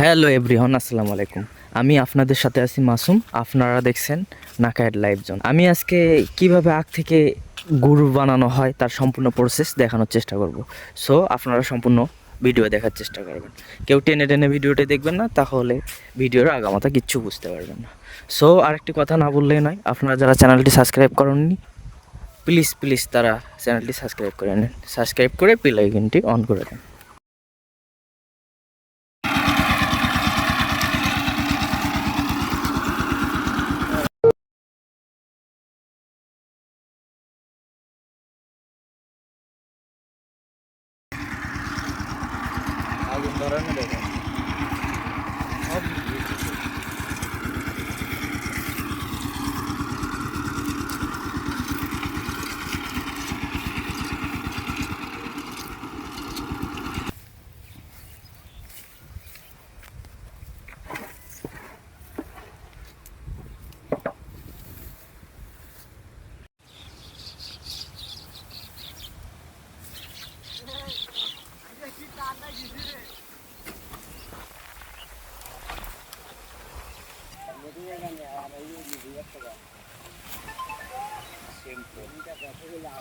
Hello everyone, আসসালামু আলাইকুম। আমি আপনাদের সাথে আছি মাসুম। আপনারা দেখছেন নাকায়েড লাইভ জোন। আমি আজকে কিভাবে আখ থেকে গুড় বানানো হয় তার সম্পূর্ণ প্রসেস দেখানোর চেষ্টা করব। সো আপনারা সম্পূর্ণ ভিডিও দেখার চেষ্টা করবেন। কেউ টেনে টেনে ভিডিওটি দেখবেন না, তাহলে ভিডিওর আগামাথা কিচ্ছু বুঝতে পারবেন না। সো আরেকটি কথা না বললেই নয়, আপনারা যারা চ্যানেলটি সাবস্ক্রাইব করেননি, প্লিজ প্লিজ তারা চ্যানেলটি সাবস্ক্রাইব করে নেন। সাবস্ক্রাইব করে বেল আইকনটি অন করে দেন। আগুন ধরানো দেখেন।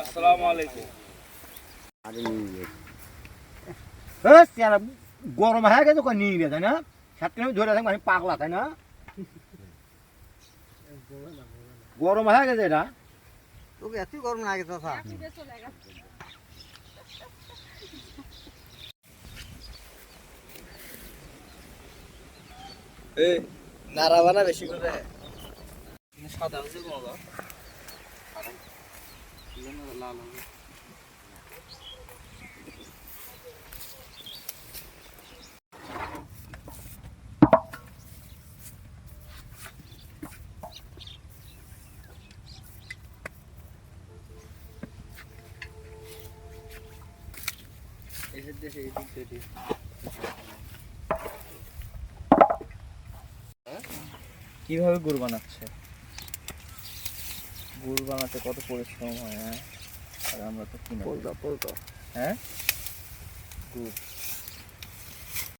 আসসালামু আলাইকুম। গরম হয়ে গেছে নিয়ে গেছে তাই না? সাতটা ধরে থাকবো আমি পাগলা তাই না? গরম হয়ে গেছে এটা। তোকে এত গরম লাগে চাচা। এই নাড়াবানা বেশি করে সাদা হচ্ছে কোনো লাল হবে। এসে দেশে এই দিক থেকে কিভাবে গুড় বানাচ্ছে? গুড় বানাতে কত পরিশ্রম হয়, হ্যাঁ? আর আমরা তো কিনে পলকা পলকা হ্যাঁ গুড়